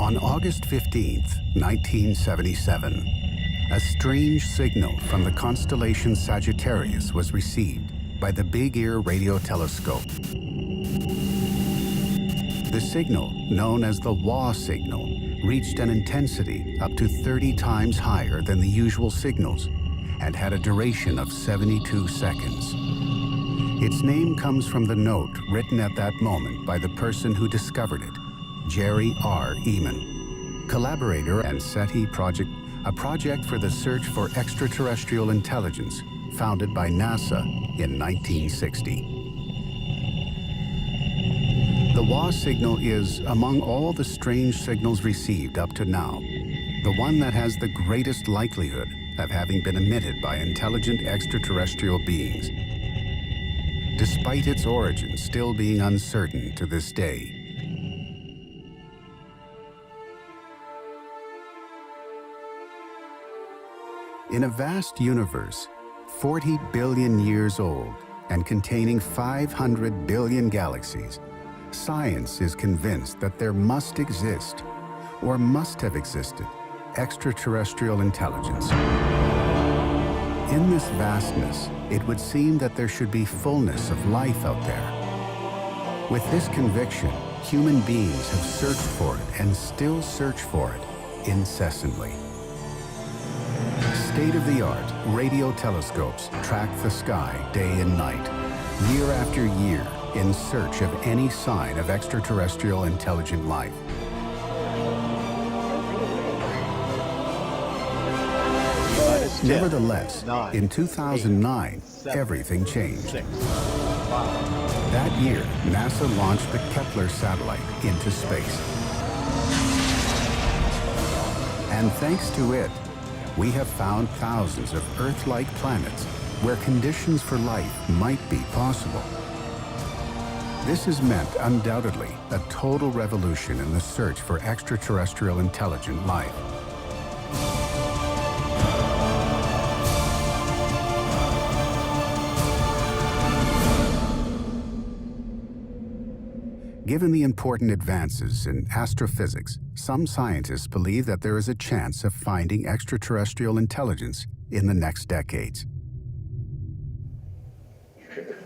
On August 15th, 1977, a strange signal from the constellation Sagittarius was received by the Big Ear radio telescope. The signal, known as the WA signal, reached an intensity up to 30 times higher than the usual signals and had a duration of 72 seconds. Its name comes from the note written at that moment by the person who discovered it, Jerry R. Eman, collaborator and SETI project, a project for the search for extraterrestrial intelligence founded by NASA in 1960. The WA signal is, among all the strange signals received up to now, the one that has the greatest likelihood of having been emitted by intelligent extraterrestrial beings, despite its origin still being uncertain to this day. In a vast universe, 40 billion years old and containing 500 billion galaxies, science is convinced that there must exist, or must have existed, extraterrestrial intelligence. In this vastness, it would seem that there should be fullness of life out there. With this conviction, human beings have searched for it and still search for it incessantly. State-of-the-art radio telescopes track the sky day and night, year after year, in search of any sign of extraterrestrial intelligent life. Nevertheless, in 2009, everything changed. That year, NASA launched the Kepler satellite into space. And thanks to it, we have found thousands of Earth-like planets where conditions for life might be possible. This has meant, undoubtedly, a total revolution in the search for extraterrestrial intelligent life. Given the important advances in astrophysics, some scientists believe that there is a chance of finding extraterrestrial intelligence in the next decades.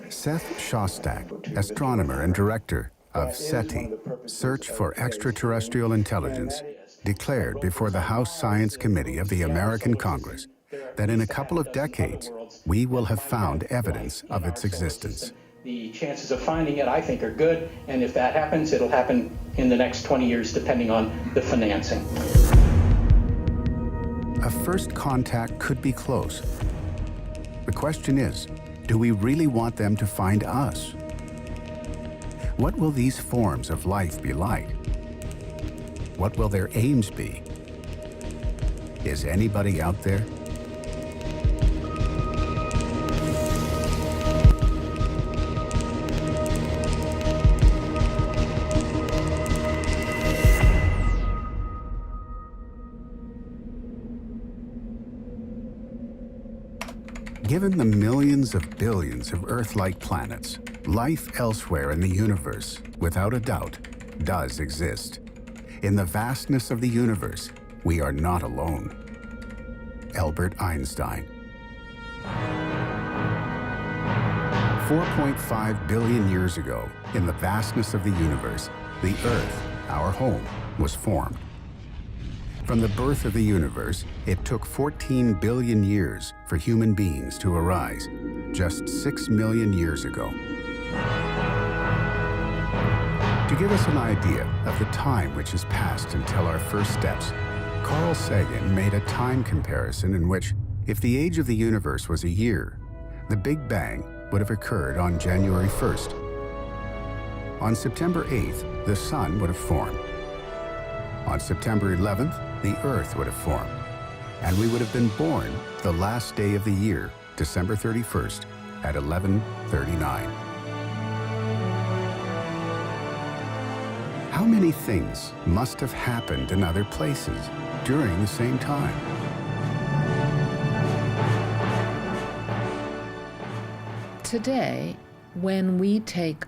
Seth Shostak, astronomer and director of SETI, Search for Extraterrestrial Intelligence, declared before the House Science Committee of the American Congress that in a couple of decades, we will have found evidence of its existence. The chances of finding it, I think, are good, and if that happens, it'll happen in the next 20 years, depending on the financing. A first contact could be close. The question is, do we really want them to find us? What will these forms of life be like? What will their aims be? Is anybody out there? Given the millions of billions of Earth-like planets, life elsewhere in the universe, without a doubt, does exist. In the vastness of the universe, we are not alone. Albert Einstein. 4.5 billion years ago, in the vastness of the universe, the Earth, our home, was formed. From the birth of the universe, it took 14 billion years for human beings to arise, just 6 million years ago. To give us an idea of the time which has passed until our first steps, Carl Sagan made a time comparison in which, if the age of the universe was a year, the Big Bang would have occurred on January 1st. On September 8th, the Sun would have formed. On September 11th, the Earth would have formed, and we would have been born the last day of the year, December 31st, at 11:39. How many things must have happened in other places during the same time? Today, when we take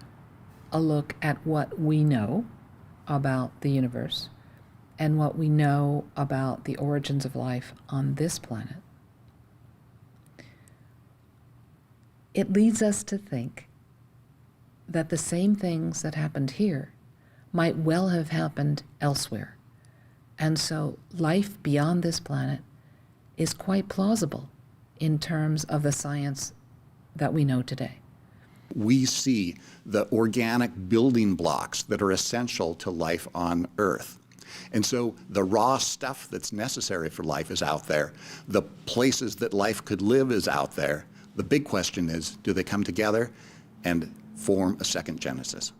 a look at what we know about the universe, and what we know about the origins of life on this planet, it leads us to think that the same things that happened here might well have happened elsewhere. And so life beyond this planet is quite plausible in terms of the science that we know today. We see the organic building blocks that are essential to life on Earth. And so the raw stuff that's necessary for life is out there. The places that life could live is out there. The big question is, do they come together and form a second Genesis?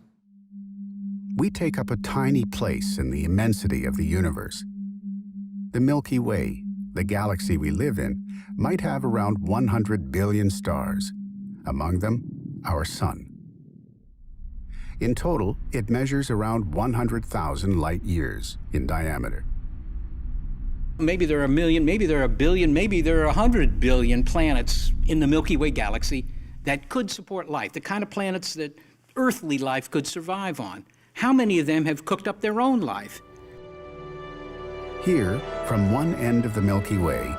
We take up a tiny place in the immensity of the universe. The Milky Way, the galaxy we live in, might have around 100 billion stars, among them our sun. In total, it measures around 100,000 light years in diameter. Maybe there are a million, maybe there are a billion, maybe there are 100 billion planets in the Milky Way galaxy that could support life, the kind of planets that earthly life could survive on. How many of them have cooked up their own life? Here, from one end of the Milky Way,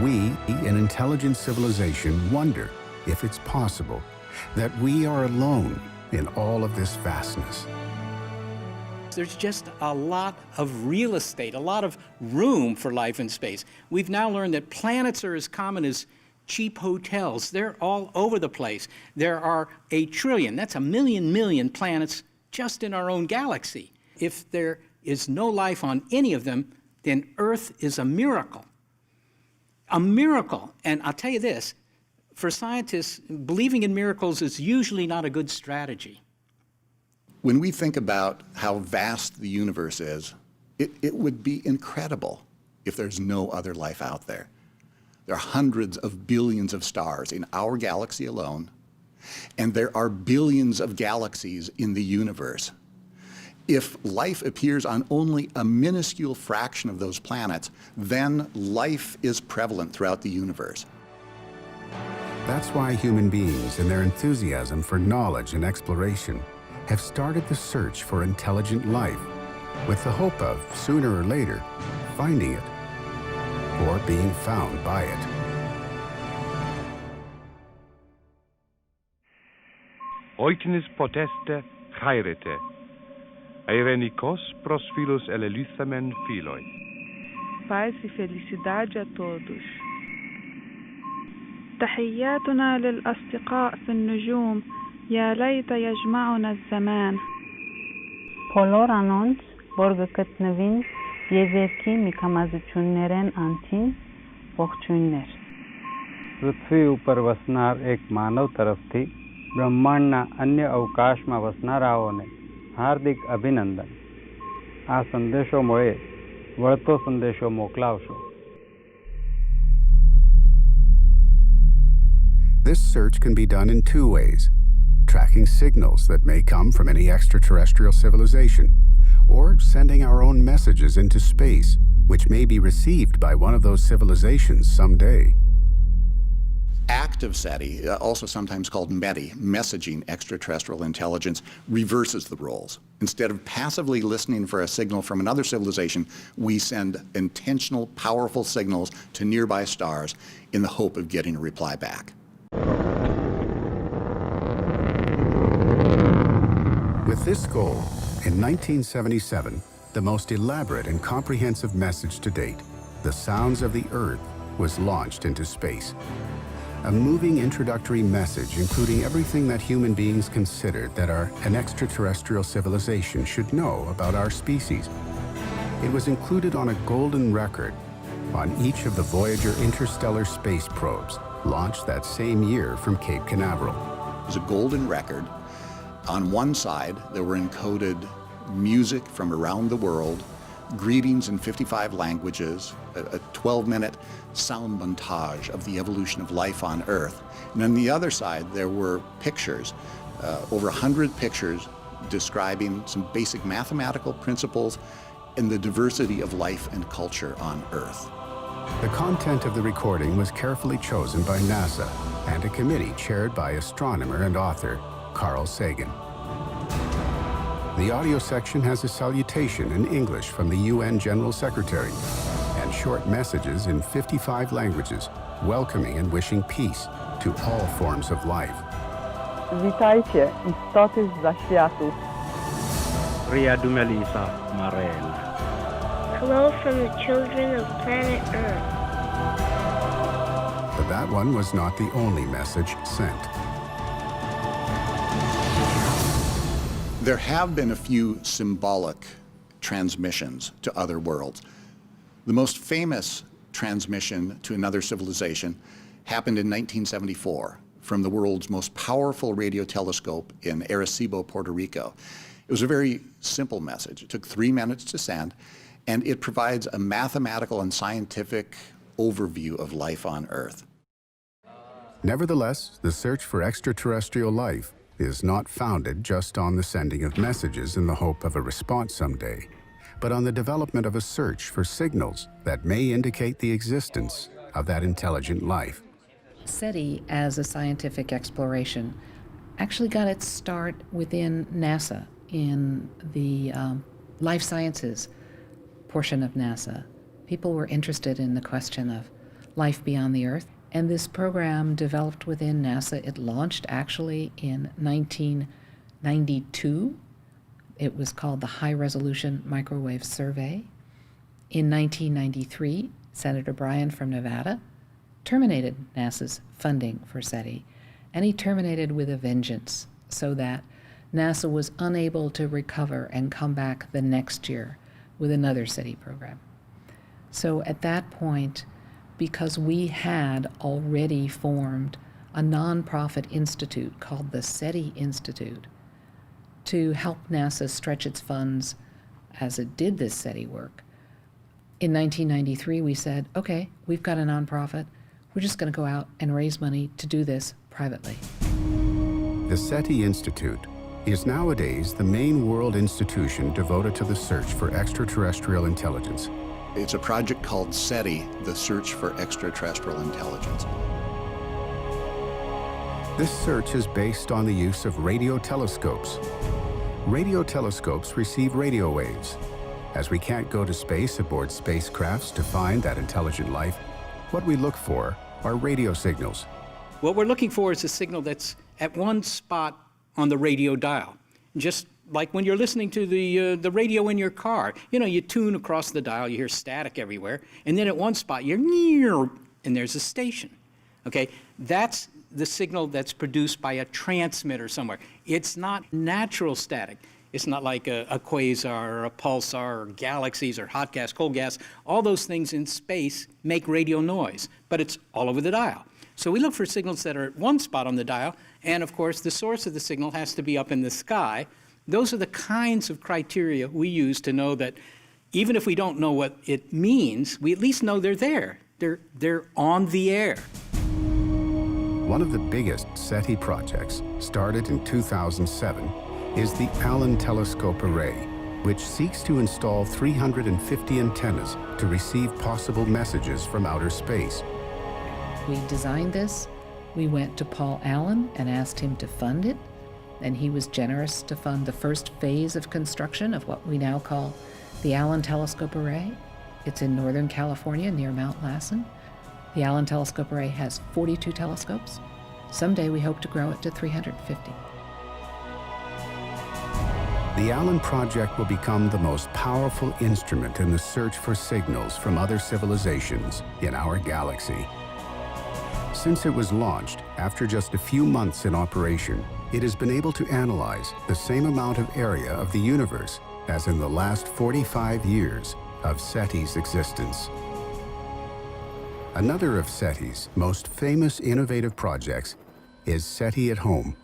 we, an intelligent civilization, wonder if it's possible that we are alone in all of this vastness. There's just a lot of real estate, a lot of room for life in space. We've now learned that planets are as common as cheap hotels. They're all over the place. There are 1 trillion, that's 1 million planets just in our own galaxy. If there is no life on any of them, then Earth is a miracle. A miracle. And I'll tell you this, for scientists, believing in miracles is usually not a good strategy. When we think about how vast the universe is, it would be incredible if there's no other life out there. There are hundreds of billions of stars in our galaxy alone, and there are billions of galaxies in the universe. If life appears on only a minuscule fraction of those planets, then life is prevalent throughout the universe. That's why human beings, in their enthusiasm for knowledge and exploration, have started the search for intelligent life, with the hope of, sooner or later, finding it, or being found by it. Oiknis poteste chairete, airenikos pros philos eleluthamen philoi. Paz e felicidade a todos. تحياتنا للأصدقاء في النجوم يا ليت يجمعنا الزمان. Բոլոր անոնց, որ գտնվին Եզերքի միքամազություններեն անտին, ողջույններ. पृथ्वी ઉપર વસનાર એક માનવ તરફથી બ્રહ્માંડના અન્ય અવકાશમાં વસનારાઓને હાર્દિક અભિનંદન. આ સંદેશો મળે વળતો સંદેશો મોકલાવશો. This search can be done in two ways: tracking signals that may come from any extraterrestrial civilization, or sending our own messages into space, which may be received by one of those civilizations someday. Active SETI, also sometimes called METI, messaging extraterrestrial intelligence, reverses the roles. Instead of passively listening for a signal from another civilization, we send intentional, powerful signals to nearby stars in the hope of getting a reply back. With this goal, in 1977, the most elaborate and comprehensive message to date, The Sounds of the Earth, was launched into space. A moving introductory message including everything that human beings considered that an extraterrestrial civilization should know about our species. It was included on a golden record on each of the Voyager interstellar space probes, launched that same year from Cape Canaveral. It was a golden record. On one side, there were encoded music from around the world, greetings in 55 languages, a 12-minute sound montage of the evolution of life on Earth. And on the other side, there were pictures, over 100 pictures describing some basic mathematical principles and the diversity of life and culture on Earth. The content of the recording was carefully chosen by NASA and a committee chaired by astronomer and author Carl Sagan. The audio section has a salutation in English from the UN General Secretary and short messages in 55 languages, welcoming and wishing peace to all forms of life. Witajcie, istoty z zaświatów. Riadumelisa Marena. Hello from the children of planet Earth. But that one was not the only message sent. There have been a few symbolic transmissions to other worlds. The most famous transmission to another civilization happened in 1974 from the world's most powerful radio telescope in Arecibo, Puerto Rico. It was a very simple message. It took 3 minutes to send, and it provides a mathematical and scientific overview of life on Earth. Nevertheless, the search for extraterrestrial life is not founded just on the sending of messages in the hope of a response someday, but on the development of a search for signals that may indicate the existence of that intelligent life. SETI, as a scientific exploration, actually got its start within NASA in the life sciences portion of NASA. People were interested in the question of life beyond the Earth, and this program developed within NASA. It launched actually in 1992. It was called the High Resolution Microwave Survey. In 1993, Senator Bryan from Nevada terminated NASA's funding for SETI, and he terminated with a vengeance so that NASA was unable to recover and come back the next year with another SETI program. So at that point, because we had already formed a nonprofit institute called the SETI Institute to help NASA stretch its funds as it did this SETI work, in 1993 we said, okay, we've got a nonprofit, we're just going to go out and raise money to do this privately. The SETI Institute is nowadays the main world institution devoted to the search for extraterrestrial intelligence. It's a project called SETI, the Search for Extraterrestrial Intelligence. This search is based on the use of radio telescopes. Radio telescopes receive radio waves. As we can't go to space aboard spacecrafts to find that intelligent life, what we look for are radio signals. What we're looking for is a signal that's at one spot on the radio dial. Just like when you're listening to the radio in your car. You know, you tune across the dial, you hear static everywhere, and then at one spot you're near, and there's a station. Okay, that's the signal that's produced by a transmitter somewhere. It's not natural static. It's not like a quasar or a pulsar or galaxies or hot gas, cold gas. All those things in space make radio noise, but it's all over the dial. So we look for signals that are at one spot on the dial, and of course the source of the signal has to be up in the sky. Those are the kinds of criteria we use to know that even if we don't know what it means, we at least know they're there. They're on the air. One of the biggest SETI projects, started in 2007, is the Allen Telescope Array, which seeks to install 350 antennas to receive possible messages from outer space. We designed this. We went to Paul Allen and asked him to fund it, and he was generous to fund the first phase of construction of what we now call the Allen Telescope Array. It's in Northern California near Mount Lassen. The Allen Telescope Array has 42 telescopes. Someday we hope to grow it to 350. The Allen Project will become the most powerful instrument in the search for signals from other civilizations in our galaxy. Since it was launched, after just a few months in operation, it has been able to analyze the same amount of area of the universe as in the last 45 years of SETI's existence. Another of SETI's most famous innovative projects is SETI at Home.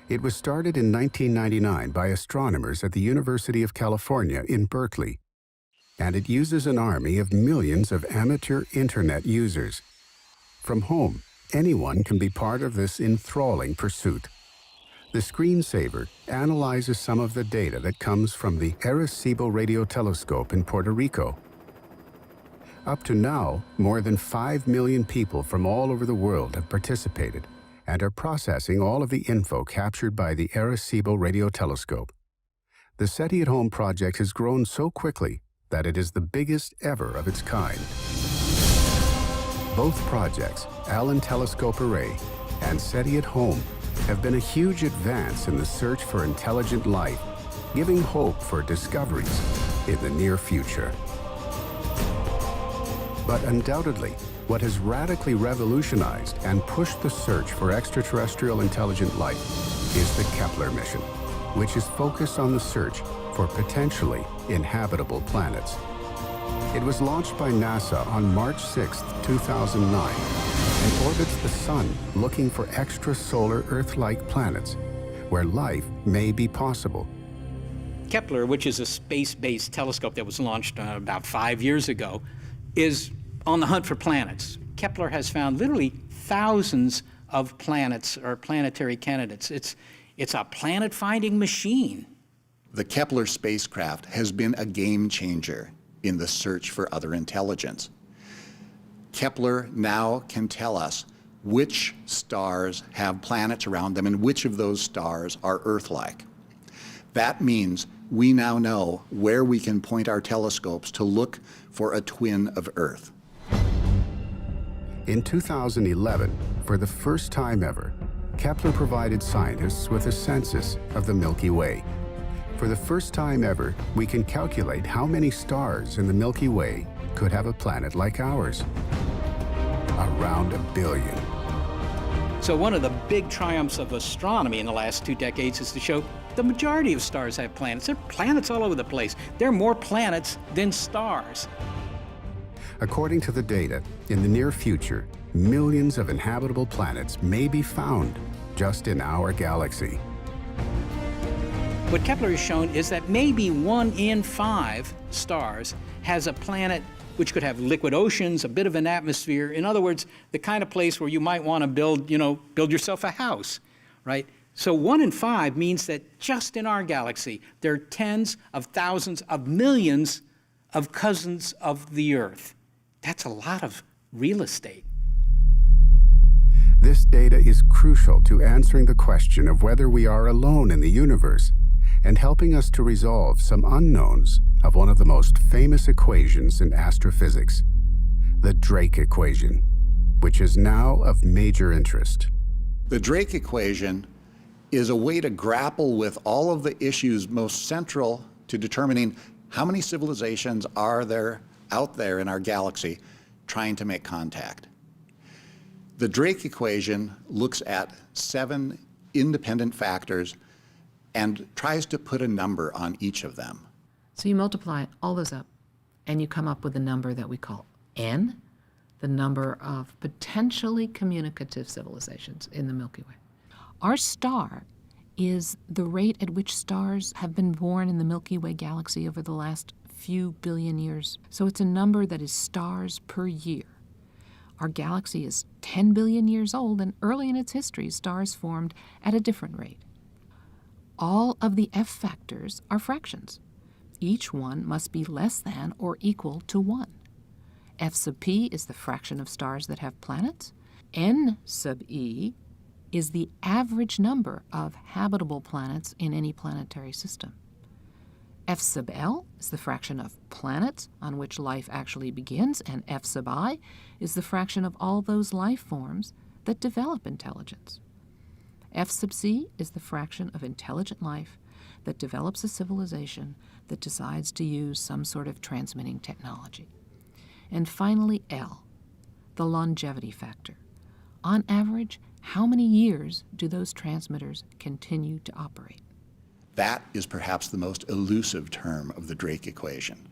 It was started in 1999 by astronomers at the University of California in Berkeley, and it uses an army of millions of amateur internet users. From home, anyone can be part of this enthralling pursuit. The screensaver analyzes some of the data that comes from the Arecibo radio telescope in Puerto Rico. Up to now, more than 5 million people from all over the world have participated and are processing all of the info captured by the Arecibo radio telescope. the SETI at Home project has grown so quickly that it is the biggest ever of its kind. Both projects, Allen Telescope Array and SETI at Home, have been a huge advance in the search for intelligent life, giving hope for discoveries in the near future. But undoubtedly, what has radically revolutionized and pushed the search for extraterrestrial intelligent life is the Kepler mission, which is focused on the search for potentially inhabitable planets. It was launched by NASA on March 6, 2009, and orbits the Sun looking for extrasolar Earth-like planets where life may be possible. Kepler, which is a space-based telescope that was launched about 5 years ago, is on the hunt for planets. Kepler has found literally thousands of planets or planetary candidates. It's a planet-finding machine. The Kepler spacecraft has been a game changer in the search for other intelligence. Kepler now can tell us which stars have planets around them and which of those stars are Earth-like. That means we now know where we can point our telescopes to look for a twin of Earth. In 2011, for the first time ever, Kepler provided scientists with a census of the Milky Way. For the first time ever, we can calculate how many stars in the Milky Way could have a planet like ours. Around 1 billion. So one of the big triumphs of astronomy in the last 2 decades is to show the majority of stars have planets. There are planets all over the place. There are more planets than stars. According to the data, in the near future, millions of inhabitable planets may be found just in our galaxy. What Kepler has shown is that maybe 1 in 5 stars has a planet which could have liquid oceans, a bit of an atmosphere. In other words, the kind of place where you might want to build yourself a house, right? So 1 in 5 means that just in our galaxy, there are tens of thousands of millions of cousins of the Earth. That's a lot of real estate. This data is crucial to answering the question of whether we are alone in the universe and helping us to resolve some unknowns of one of the most famous equations in astrophysics, the Drake equation, which is now of major interest. The Drake equation is a way to grapple with all of the issues most central to determining how many civilizations are there out there in our galaxy trying to make contact. The Drake equation looks at 7 independent factors and tries to put a number on each of them. So you multiply all those up, and you come up with a number that we call N, the number of potentially communicative civilizations in the Milky Way. Our star is the rate at which stars have been born in the Milky Way galaxy over the last few billion years. So it's a number that is stars per year. Our galaxy is 10 billion years old, and early in its history, stars formed at a different rate. All of the F factors are fractions. Each one must be less than or equal to 1. F sub p is the fraction of stars that have planets. N sub e is the average number of habitable planets in any planetary system. F sub L is the fraction of planets on which life actually begins, and F sub I is the fraction of all those life forms that develop intelligence. F sub C is the fraction of intelligent life that develops a civilization that decides to use some sort of transmitting technology. And finally, L, the longevity factor. On average, how many years do those transmitters continue to operate? That is perhaps the most elusive term of the Drake equation.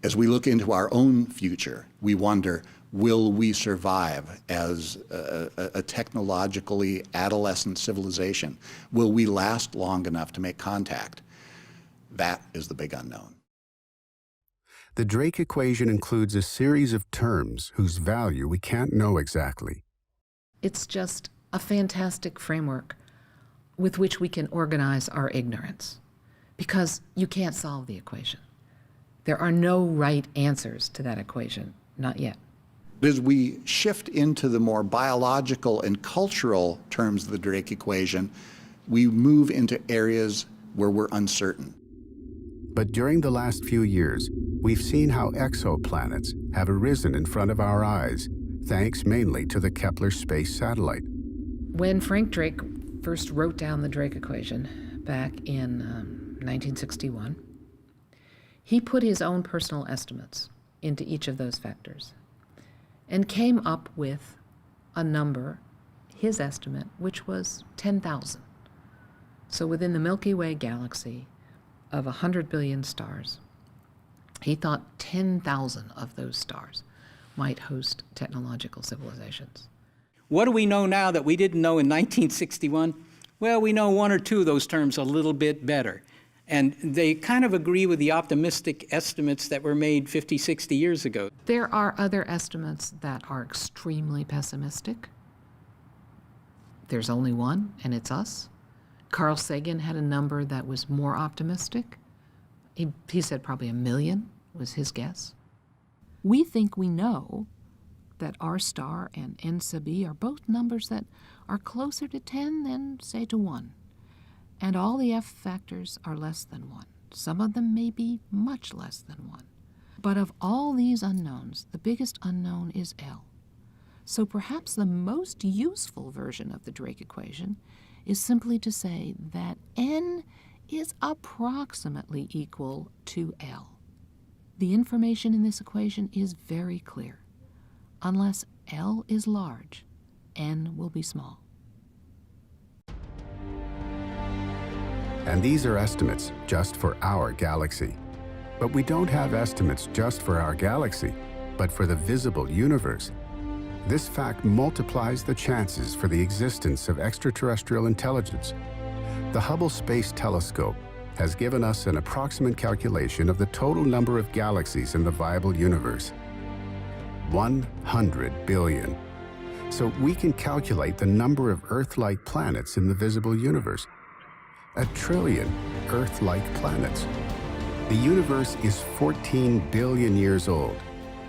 As we look into our own future, we wonder, will we survive as a technologically adolescent civilization? Will we last long enough to make contact? That is the big unknown. The Drake equation includes a series of terms whose value we can't know exactly. It's just a fantastic framework with which we can organize our ignorance, because you can't solve the equation. There are no right answers to that equation, not yet. As we shift into the more biological and cultural terms of the Drake equation, we move into areas where we're uncertain. But during the last few years, we've seen how exoplanets have arisen in front of our eyes, thanks mainly to the Kepler space satellite. When Frank Drake first wrote down the Drake equation back in 1961, he put his own personal estimates into each of those factors and came up with a number, his estimate, which was 10,000. So within the Milky Way galaxy of 100 billion stars, he thought 10,000 of those stars might host technological civilizations. What do we know now that we didn't know in 1961? Well, we know one or two of those terms a little bit better. And they kind of agree with the optimistic estimates that were made 50, 60 years ago. There are other estimates that are extremely pessimistic. There's only one, and it's us. Carl Sagan had a number that was more optimistic. He said probably 1 million was his guess. We think we know that our star and N-sub-E are both numbers that are closer to 10 than, say, to 1. And all the F factors are less than 1. Some of them may be much less than 1. But of all these unknowns, the biggest unknown is L. So perhaps the most useful version of the Drake equation is simply to say that N is approximately equal to L. The information in this equation is very clear. Unless L is large, N will be small. And these are estimates just for our galaxy. But we don't have estimates just for our galaxy, but for the visible universe. This fact multiplies the chances for the existence of extraterrestrial intelligence. The Hubble Space Telescope has given us an approximate calculation of the total number of galaxies in the viable universe. 100 billion. So we can calculate the number of Earth-like planets in the visible universe. 1 trillion Earth-like planets. The universe is 14 billion years old,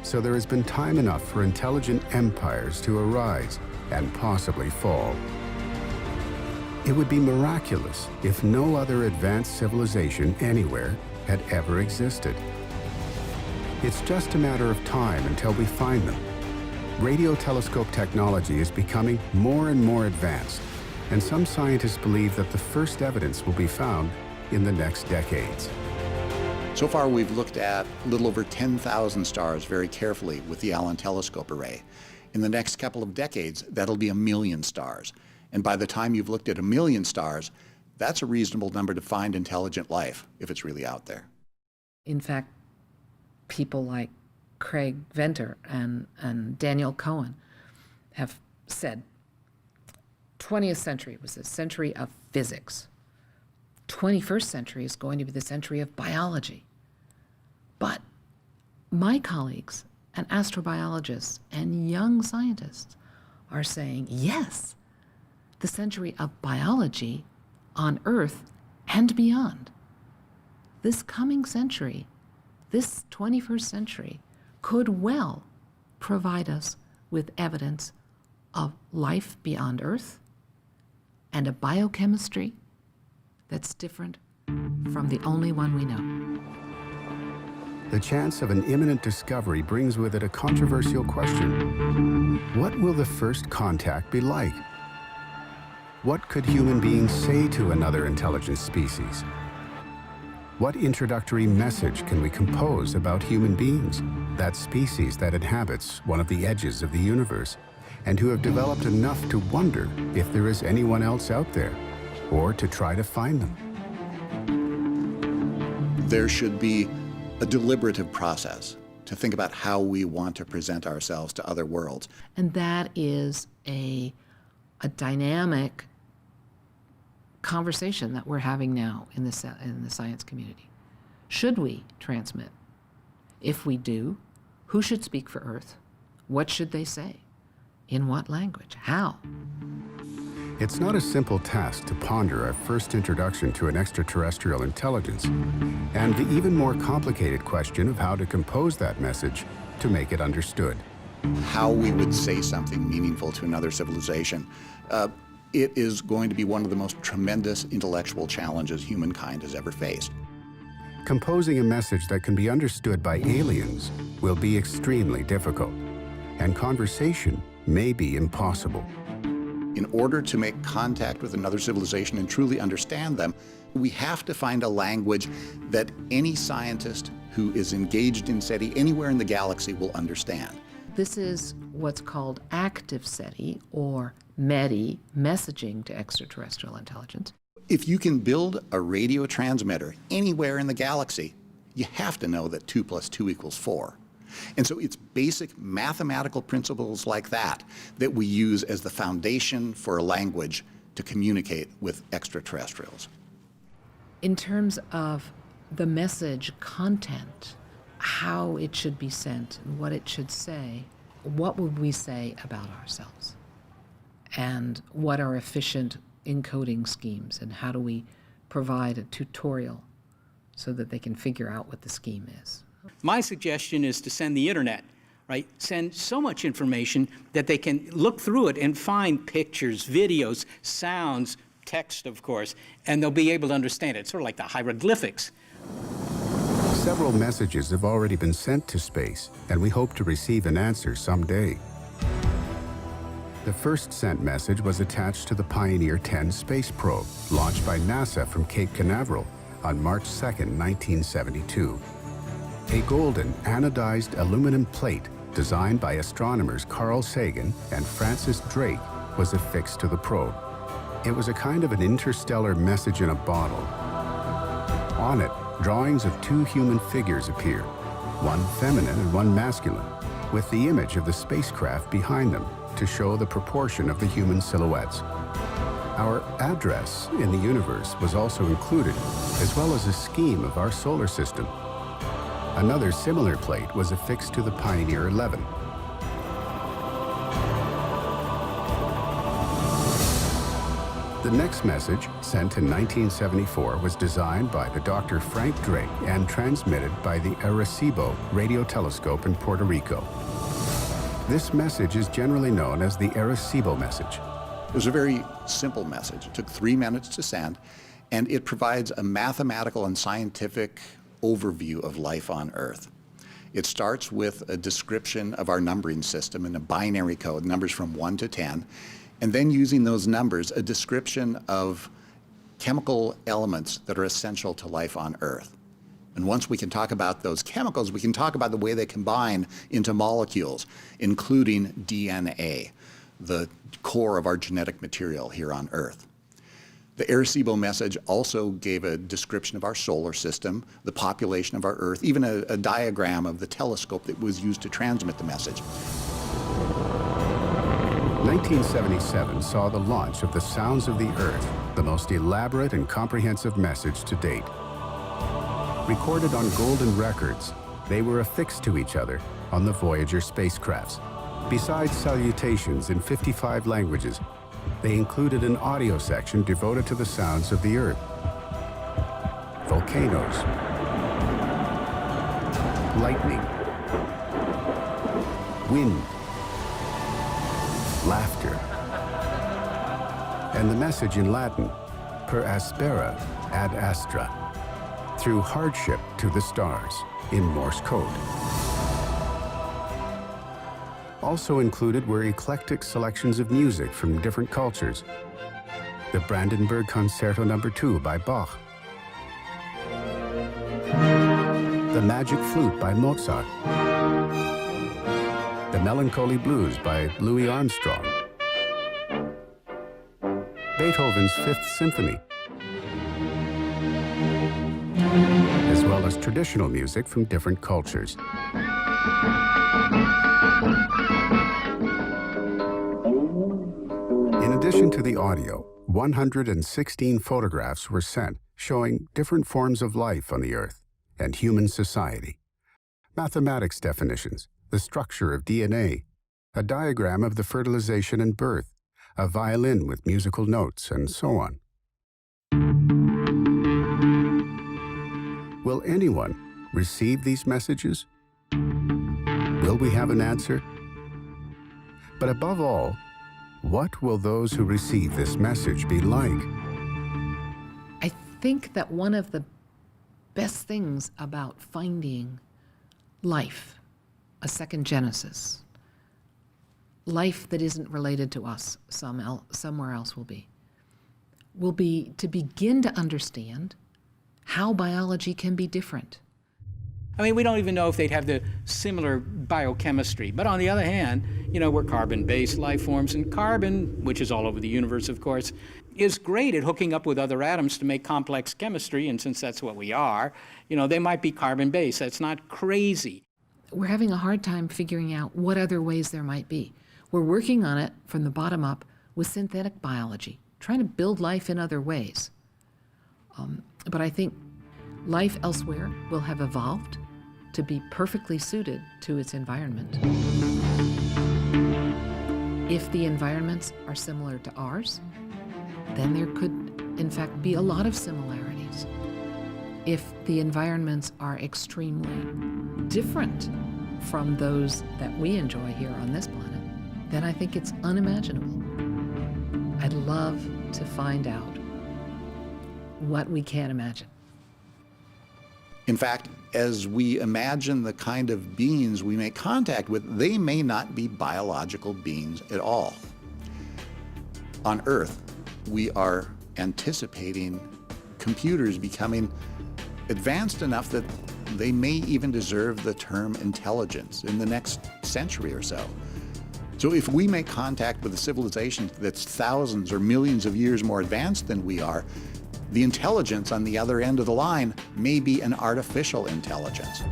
so there has been time enough for intelligent empires to arise and possibly fall. It would be miraculous if no other advanced civilization anywhere had ever existed. It's just a matter of time until we find them. Radio telescope technology is becoming more and more advanced, and some scientists believe that the first evidence will be found in the next decades. So far, we've looked at a little over 10,000 stars very carefully with the Allen Telescope Array. In the next couple of decades, that'll be 1 million stars. And by the time you've looked at 1 million stars, that's a reasonable number to find intelligent life, if it's really out there. In fact, people like Craig Venter and Daniel Cohen have said 20th century was the century of physics. 21st century is going to be the century of biology. But my colleagues and astrobiologists and young scientists are saying, yes, the century of biology on Earth and beyond. This coming century, this 21st century, could well provide us with evidence of life beyond Earth and a biochemistry that's different from the only one we know. The chance of an imminent discovery brings with it a controversial question. What will the first contact be like? What could human beings say to another intelligent species? What introductory message can we compose about human beings, that species that inhabits one of the edges of the universe, and who have developed enough to wonder if there is anyone else out there, or to try to find them? There should be a deliberative process to think about how we want to present ourselves to other worlds. And that is a dynamic conversation that we're having now in the science community. Should we transmit? If we do, who should speak for Earth? What should they say? In what language? How? It's not a simple task to ponder our first introduction to an extraterrestrial intelligence, and the even more complicated question of how to compose that message to make it understood. How we would say something meaningful to another civilization. It is going to be one of the most tremendous intellectual challenges humankind has ever faced. composing a message that can be understood by aliens will be extremely difficult, and conversation may be impossible. In order to make contact with another civilization and truly understand them, we have to find a language that any scientist who is engaged in SETI anywhere in the galaxy will understand. This is what's called active SETI, or METI, messaging to extraterrestrial intelligence. If you can build a radio transmitter anywhere in the galaxy, you have to know that 2 + 2 = 4. And so it's basic mathematical principles like that that we use as the foundation for a language to communicate with extraterrestrials. In terms of the message content, how it should be sent and what it should say, what would we say about ourselves? And what are efficient encoding schemes, and how do we provide a tutorial so that they can figure out what the scheme is? My suggestion is to send the internet, right? Send so much information that they can look through it and find pictures, videos, sounds, text, of course, and they'll be able to understand it. It's sort of like the hieroglyphics. Several messages have already been sent to space, and we hope to receive an answer someday. The first sent message was attached to the Pioneer 10 space probe, launched by NASA from Cape Canaveral on March 2, 1972. A golden anodized aluminum plate designed by astronomers Carl Sagan and Francis Drake was affixed to the probe. It was a kind of an interstellar message in a bottle. On it, drawings of 2 human figures appear, one feminine and one masculine, with the image of the spacecraft behind them to show the proportion of the human silhouettes. Our address in the universe was also included, as well as a scheme of our solar system. Another similar plate was affixed to the Pioneer 11. The next message, sent in 1974, was designed by the Dr. Frank Drake and transmitted by the Arecibo radio telescope in Puerto Rico. This message is generally known as the Arecibo message. It was a very simple message. It took 3 minutes to send, and it provides a mathematical and scientific overview of life on Earth. It starts with a description of our numbering system in a binary code, numbers from 1 to 10, and then using those numbers, a description of chemical elements that are essential to life on Earth. And once we can talk about those chemicals, we can talk about the way they combine into molecules, including DNA, the core of our genetic material here on Earth. The Arecibo message also gave a description of our solar system, the population of our Earth, even a diagram of the telescope that was used to transmit the message. 1977 saw the launch of the Sounds of the Earth, the most elaborate and comprehensive message to date. Recorded on golden records, they were affixed to each other on the Voyager spacecrafts. Besides salutations in 55 languages, they included an audio section devoted to the sounds of the Earth. Volcanoes, lightning, wind, laughter, and the message in Latin, per aspera ad astra, through hardship to the stars, in Morse code. Also included were eclectic selections of music from different cultures. The Brandenburg Concerto No. 2 by Bach, the Magic Flute by Mozart, the Melancholy Blues by Louis Armstrong, Beethoven's Fifth Symphony, as well as traditional music from different cultures. In addition to the audio, 116 photographs were sent showing different forms of life on the Earth and human society, mathematics definitions, the structure of DNA, a diagram of the fertilization and birth, a violin with musical notes, and so on. Will anyone receive these messages? Will we have an answer? But above all, what will those who receive this message be like? I think that one of the best things about finding life, a second Genesis, life that isn't related to us, somewhere else will be to begin to understand how biology can be different. I mean, we don't even know if they'd have the similar biochemistry. But on the other hand, we're carbon-based life forms, and carbon, which is all over the universe, of course, is great at hooking up with other atoms to make complex chemistry, and since that's what we are, they might be carbon-based. That's not crazy. We're having a hard time figuring out what other ways there might be. We're working on it from the bottom up with synthetic biology, trying to build life in other ways. But I think life elsewhere will have evolved to be perfectly suited to its environment. If the environments are similar to ours, then there could, in fact, be a lot of similarities. If the environments are extremely different from those that we enjoy here on this planet, then I think it's unimaginable. I'd love to find out what we can't imagine. In fact, as we imagine the kind of beings we make contact with, they may not be biological beings at all. On Earth, we are anticipating computers becoming advanced enough that they may even deserve the term intelligence in the next century or so. So if we make contact with a civilization that's thousands or millions of years more advanced than we are, the intelligence on the other end of the line may be an artificial intelligence.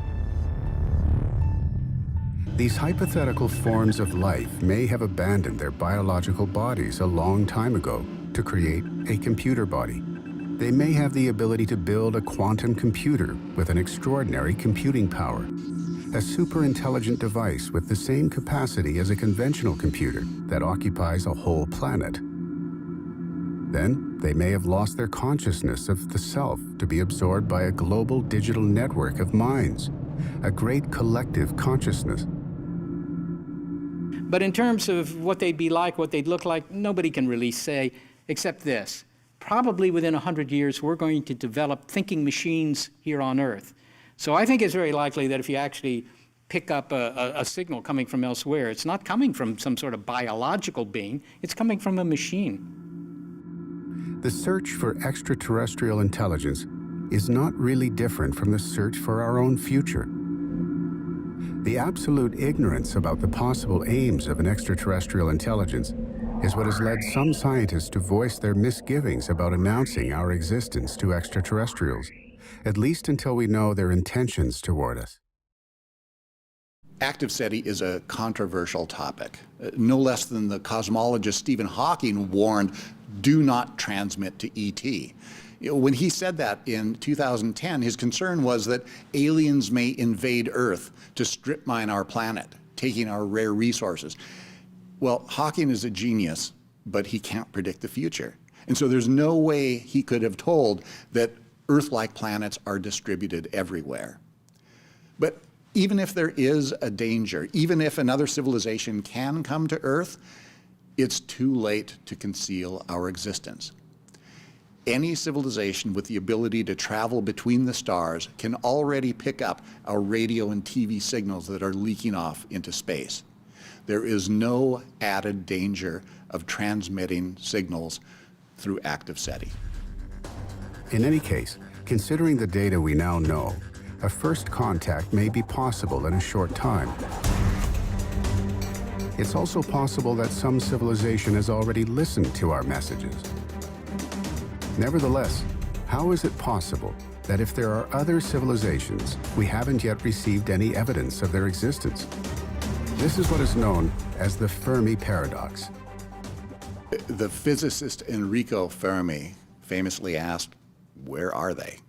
These hypothetical forms of life may have abandoned their biological bodies a long time ago to create a computer body. They may have the ability to build a quantum computer with an extraordinary computing power, a super-intelligent device with the same capacity as a conventional computer that occupies a whole planet. Then, they may have lost their consciousness of the self to be absorbed by a global digital network of minds, a great collective consciousness. But in terms of what they'd be like, what they'd look like, nobody can really say, except this. Probably within 100 years, we're going to develop thinking machines here on Earth. So I think it's very likely that if you actually pick up a signal coming from elsewhere, it's not coming from some sort of biological being, it's coming from a machine. The search for extraterrestrial intelligence is not really different from the search for our own future. The absolute ignorance about the possible aims of an extraterrestrial intelligence is what has led some scientists to voice their misgivings about announcing our existence to extraterrestrials, at least until we know their intentions toward us. Active SETI is a controversial topic. No less than the cosmologist Stephen Hawking warned, do not transmit to ET. When he said that in 2010, his concern was that aliens may invade Earth to strip mine our planet, taking our rare resources. Well, Hawking is a genius, but he can't predict the future. And so there's no way he could have told that Earth-like planets are distributed everywhere. But even if there is a danger, even if another civilization can come to Earth, it's too late to conceal our existence. Any civilization with the ability to travel between the stars can already pick up our radio and TV signals that are leaking off into space. There is no added danger of transmitting signals through active SETI. In any case, considering the data we now know, a first contact may be possible in a short time. It's also possible that some civilization has already listened to our messages. Nevertheless, how is it possible that if there are other civilizations, we haven't yet received any evidence of their existence? This is what is known as the Fermi paradox. The physicist Enrico Fermi famously asked, where are they?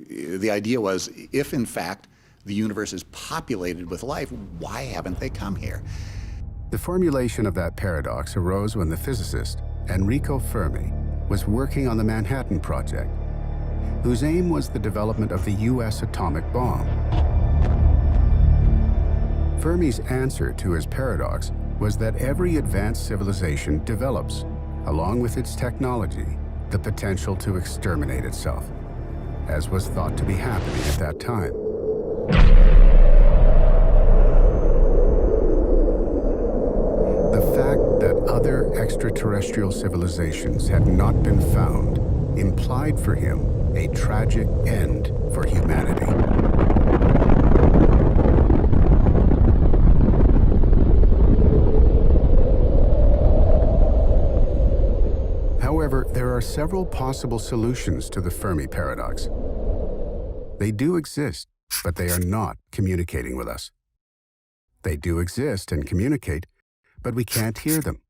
The idea was, if in fact the universe is populated with life, why haven't they come here? The formulation of that paradox arose when the physicist Enrico Fermi was working on the Manhattan Project, whose aim was the development of the US atomic bomb. Fermi's answer to his paradox was that every advanced civilization develops, along with its technology, the potential to exterminate itself. as was thought to be happening at that time. The fact that other extraterrestrial civilizations had not been found implied for him a tragic end for humanity. However, there are several possible solutions to the Fermi paradox. They do exist, but they are not communicating with us. They do exist and communicate, but we can't hear them.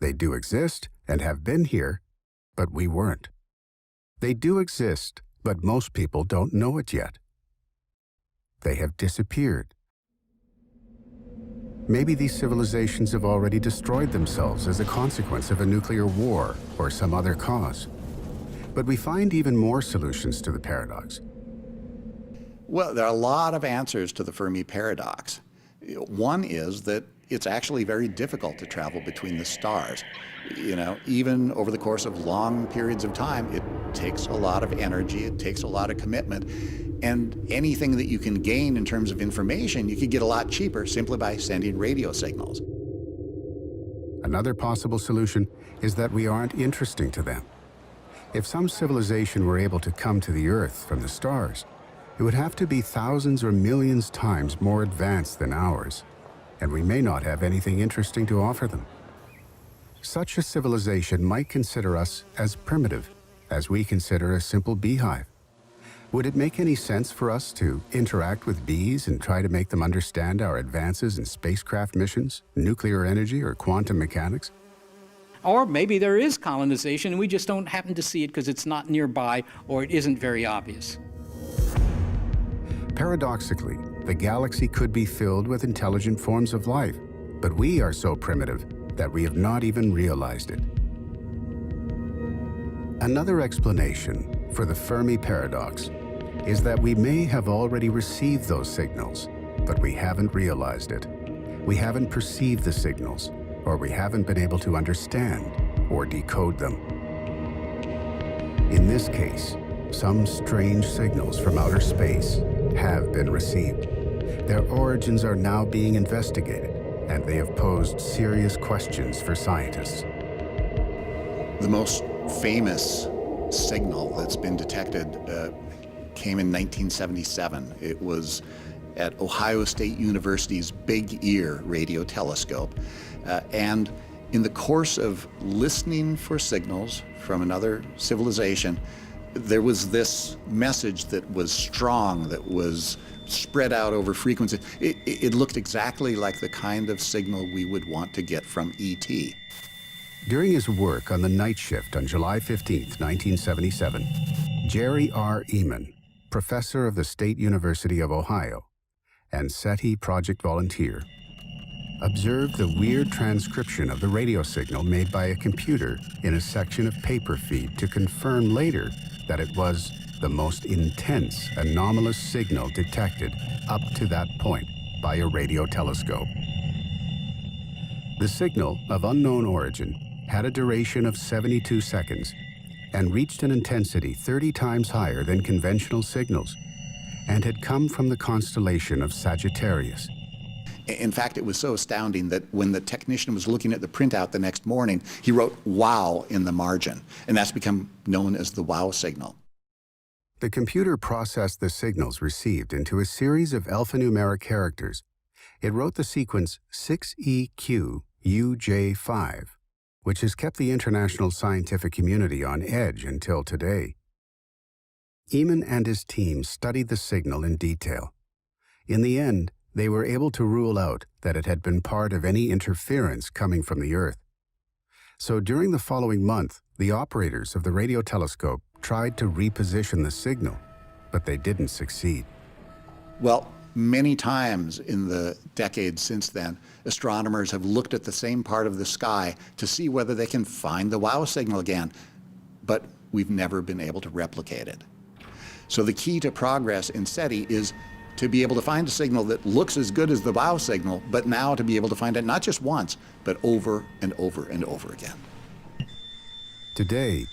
They do exist and have been here, but we weren't. They do exist, but most people don't know it yet. They have disappeared. Maybe these civilizations have already destroyed themselves as a consequence of a nuclear war or some other cause. But we find even more solutions to the paradox. Well, there are a lot of answers to the Fermi paradox. One is that it's actually very difficult to travel between the stars. Even over the course of long periods of time, it takes a lot of energy, it takes a lot of commitment, and anything that you can gain in terms of information, you could get a lot cheaper simply by sending radio signals. Another possible solution is that we aren't interesting to them. If some civilization were able to come to the Earth from the stars, it would have to be thousands or millions times more advanced than ours, and we may not have anything interesting to offer them. Such a civilization might consider us as primitive, as we consider a simple beehive. Would it make any sense for us to interact with bees and try to make them understand our advances in spacecraft missions, nuclear energy, or quantum mechanics? Or maybe there is colonization and we just don't happen to see it because it's not nearby or it isn't very obvious. Paradoxically, the galaxy could be filled with intelligent forms of life, but we are so primitive that we have not even realized it. Another explanation for the Fermi paradox is that we may have already received those signals, but we haven't realized it. We haven't perceived the signals, or we haven't been able to understand or decode them. In this case, some strange signals from outer space have been received. Their origins are now being investigated, and they have posed serious questions for scientists. The most famous signal that's been detected came in 1977. It was at Ohio State University's Big Ear radio telescope. And in the course of listening for signals from another civilization, there was this message that was strong, that was spread out over frequency. It looked exactly like the kind of signal we would want to get from ET. During his work on the night shift on July 15, 1977, Jerry R. Eman, professor of the State University of Ohio and SETI project volunteer, observed the weird transcription of the radio signal made by a computer in a section of paper feed to confirm later that it was the most intense anomalous signal detected up to that point by a radio telescope. The signal, of unknown origin, had a duration of 72 seconds and reached an intensity 30 times higher than conventional signals, and had come from the constellation of Sagittarius. In fact, it was so astounding that when the technician was looking at the printout the next morning, he wrote "wow" in the margin, and that's become known as the wow signal. The computer processed the signals received into a series of alphanumeric characters. It wrote the sequence 6EQUJ5, which has kept the international scientific community on edge until today. Eman and his team studied the signal in detail. In the end, they were able to rule out that it had been part of any interference coming from the Earth. So during the following month, the operators of the radio telescope tried to reposition the signal, but they didn't succeed. Well, many times in the decades since then, astronomers have looked at the same part of the sky to see whether they can find the wow signal again, but we've never been able to replicate it. So the key to progress in SETI is to be able to find a signal that looks as good as the wow signal, but now to be able to find it not just once, but over and over and over again. Today,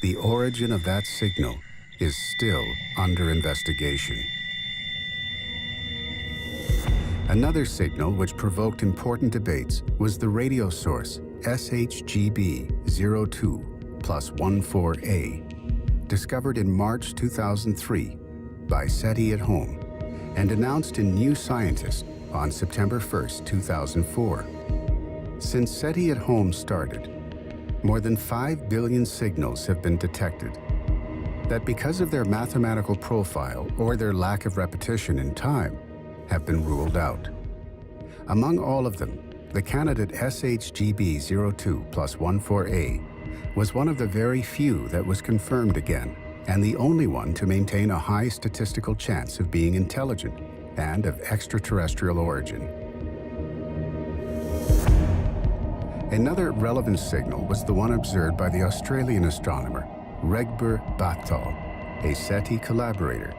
the origin of that signal is still under investigation. Another signal which provoked important debates was the radio source SHGB-02+14A, discovered in March 2003 by SETI at home and announced in New Scientist on September 1st, 2004. Since SETI at home started, more than 5 billion signals have been detected that, because of their mathematical profile or their lack of repetition in time, have been ruled out. Among all of them, the candidate SHGB-02+14A was one of the very few that was confirmed again, and the only one to maintain a high statistical chance of being intelligent and of extraterrestrial origin. Another relevant signal was the one observed by the Australian astronomer Regbur Bathal, a SETI collaborator,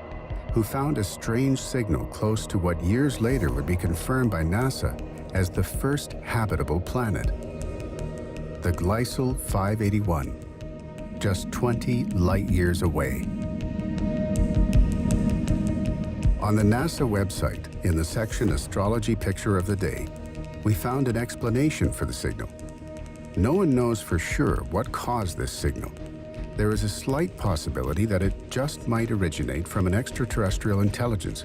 who found a strange signal close to what years later would be confirmed by NASA as the first habitable planet, the Glycel 581, just 20 light-years away. On the NASA website, in the section Astrology Picture of the Day, we found an explanation for the signal. No one knows for sure what caused this signal. There is a slight possibility that it just might originate from an extraterrestrial intelligence.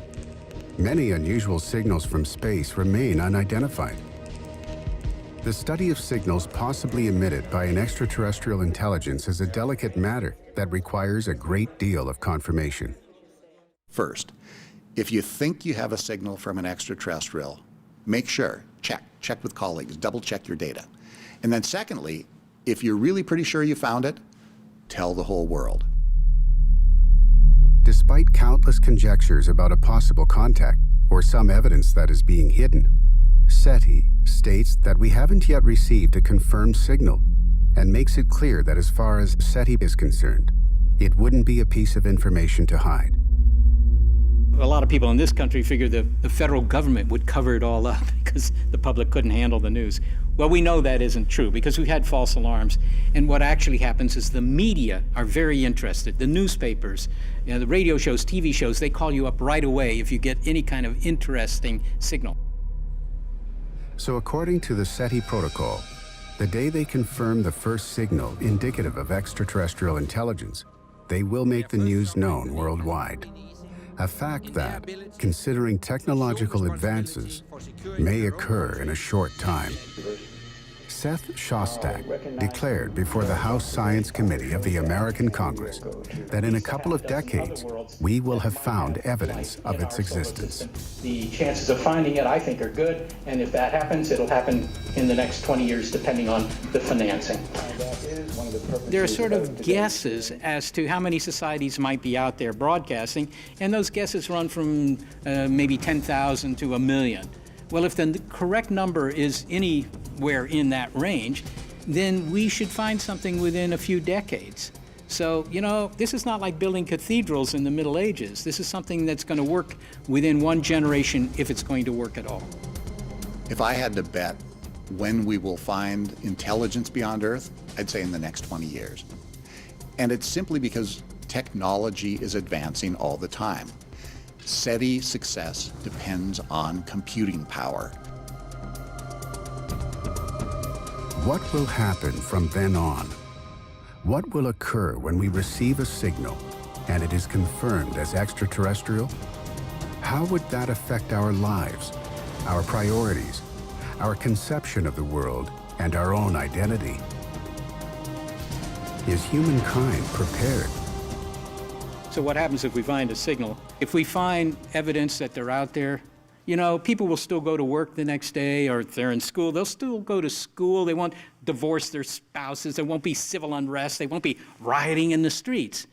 Many unusual signals from space remain unidentified. The study of signals possibly emitted by an extraterrestrial intelligence is a delicate matter that requires a great deal of confirmation. First, if you think you have a signal from an extraterrestrial, make sure, check with colleagues, double check your data. And then secondly, if you're really pretty sure you found it, tell the whole world. Despite countless conjectures about a possible contact or some evidence that is being hidden, SETI states that we haven't yet received a confirmed signal and makes it clear that as far as SETI is concerned, it wouldn't be a piece of information to hide. A lot of people in this country figure the federal government would cover it all up because the public couldn't handle the news. Well, we know that isn't true because we've had false alarms. And what actually happens is the media are very interested. The newspapers, the radio shows, TV shows, they call you up right away if you get any kind of interesting signal. So according to the SETI protocol, the day they confirm the first signal indicative of extraterrestrial intelligence, they will make the news known worldwide. A fact that, considering technological advances, may occur in a short time. Seth Shostak declared before the House Science Committee of the American Congress that in a couple of decades, we will have found evidence of its existence. The chances of finding it, I think, are good, and if that happens, it'll happen in the next 20 years, depending on the financing. There are sort of guesses as to how many societies might be out there broadcasting, and those guesses run from maybe 10,000 to 1 million. Well, if the correct number is anywhere in that range, then we should find something within a few decades. So, you know, this is not like building cathedrals in the Middle Ages. This is something that's going to work within one generation, if it's going to work at all. If I had to bet when we will find intelligence beyond Earth, I'd say in the next 20 years. And it's simply because technology is advancing all the time. SETI success depends on computing power. What will happen from then on? What will occur when we receive a signal and it is confirmed as extraterrestrial? How would that affect our lives, our priorities, our conception of the world, and our own identity? Is humankind prepared? So what happens if we find a signal? If we find evidence that they're out there, you know, people will still go to work the next day, or if they're in school, they'll still go to school. They won't divorce their spouses. There won't be civil unrest. They won't be rioting in the streets.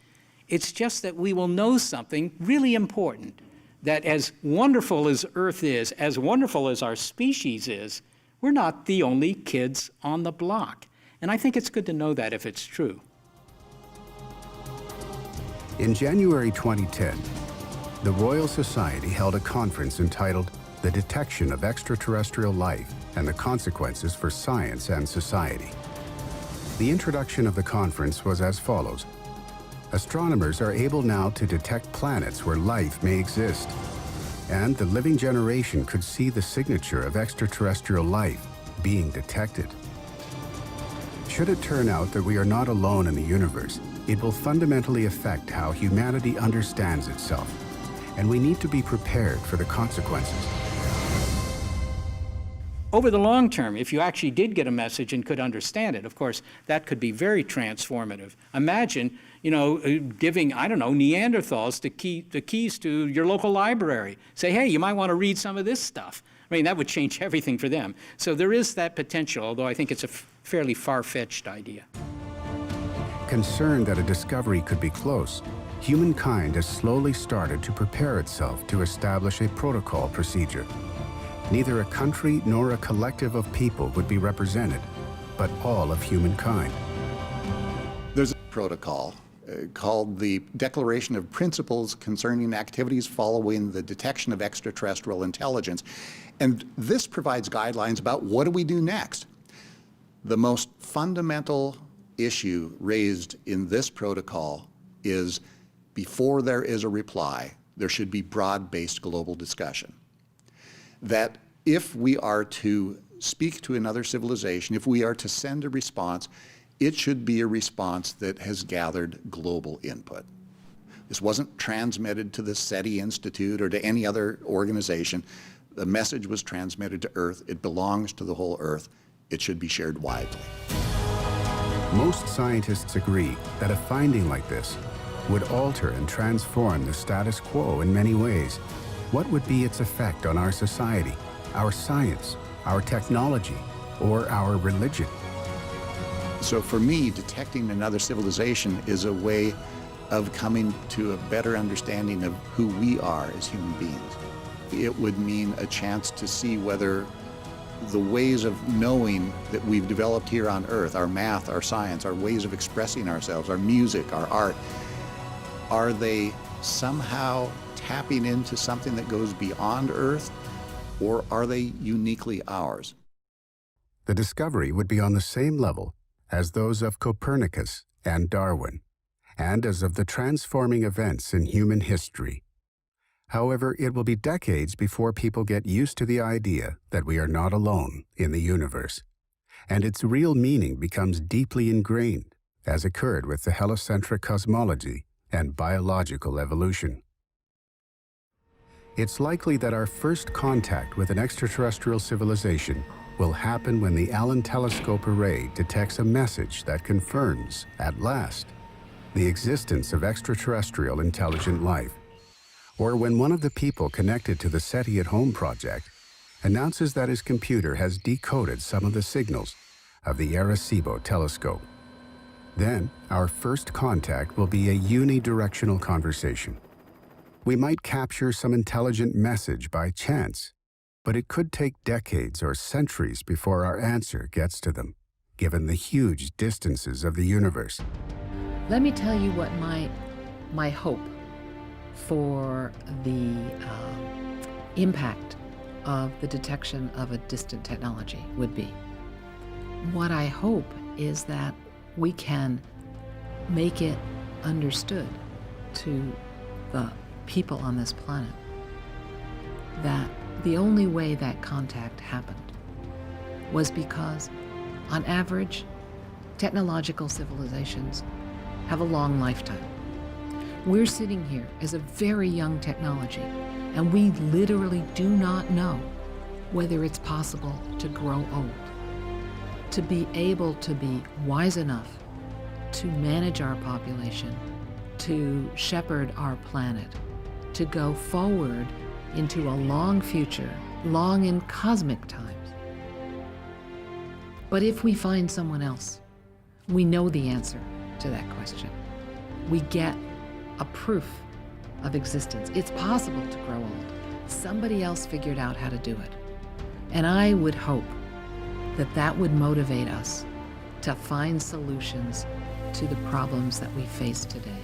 It's just that we will know something really important, that as wonderful as Earth is, as wonderful as our species is, we're not the only kids on the block. And I think it's good to know that if it's true. In January 2010, the Royal Society held a conference entitled The Detection of Extraterrestrial Life and the Consequences for Science and Society. The introduction of the conference was as follows. Astronomers are able now to detect planets where life may exist. And the living generation could see the signature of extraterrestrial life being detected. Should it turn out that we are not alone in the universe, it will fundamentally affect how humanity understands itself, and we need to be prepared for the consequences. Over the long term, if you actually did get a message and could understand it, of course, that could be very transformative. Imagine, giving, I don't know, Neanderthals the keys to your local library. Say, hey, you might want to read some of this stuff. I mean, that would change everything for them. So there is that potential, although I think it's a fairly far-fetched idea. Concerned that a discovery could be close, humankind has slowly started to prepare itself to establish a protocol procedure. Neither a country nor a collective of people would be represented, but all of humankind. There's a protocol called the Declaration of Principles Concerning Activities Following the Detection of Extraterrestrial Intelligence. And this provides guidelines about what do we do next. The most fundamental issue raised in this protocol is before there is a reply, there should be broad-based global discussion. That if we are to speak to another civilization, if we are to send a response, it should be a response that has gathered global input. This wasn't transmitted to the SETI Institute or to any other organization. The message was transmitted to Earth. It belongs to the whole Earth. It should be shared widely. Most scientists agree that a finding like this would alter and transform the status quo in many ways. What would be its effect on our society, our science, our technology, or our religion? So for me, detecting another civilization is a way of coming to a better understanding of who we are as human beings. It would mean a chance to see whether the ways of knowing that we've developed here on Earth, our math, our science, our ways of expressing ourselves, our music, our art, are they somehow tapping into something that goes beyond Earth, or are they uniquely ours? The discovery would be on the same level as those of Copernicus and Darwin, and as of the transforming events in human history. However, it will be decades before people get used to the idea that we are not alone in the universe, and its real meaning becomes deeply ingrained, as occurred with the heliocentric cosmology and biological evolution. It's likely that our first contact with an extraterrestrial civilization will happen when the Allen Telescope Array detects a message that confirms, at last, the existence of extraterrestrial intelligent life, or when one of the people connected to the SETI at Home project announces that his computer has decoded some of the signals of the Arecibo telescope. Then, our first contact will be a unidirectional conversation. We might capture some intelligent message by chance, but it could take decades or centuries before our answer gets to them, given the huge distances of the universe. Let me tell you what my hope for the impact of the detection of a distant technology would be. What I hope is that we can make it understood to the people on this planet that the only way that contact happened was because, on average, technological civilizations have a long lifetime. We're sitting here as a very young technology, and we literally do not know whether it's possible to grow old, to be able to be wise enough to manage our population, to shepherd our planet, to go forward into a long future, long in cosmic times. But if we find someone else, we know the answer to that question. We get a proof of existence. It's possible to grow old. Somebody else figured out how to do it. And I would hope that that would motivate us to find solutions to the problems that we face today.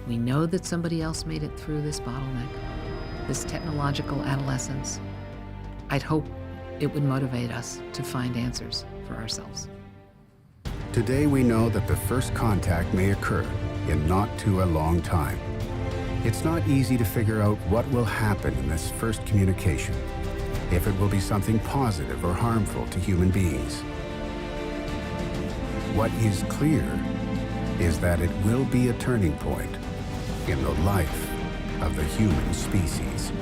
We know that somebody else made it through this bottleneck, this technological adolescence. I'd hope it would motivate us to find answers for ourselves. Today we know that the first contact may occur in not too a long time. It's not easy to figure out what will happen in this first communication, if it will be something positive or harmful to human beings. What is clear is that it will be a turning point in the life of the human species.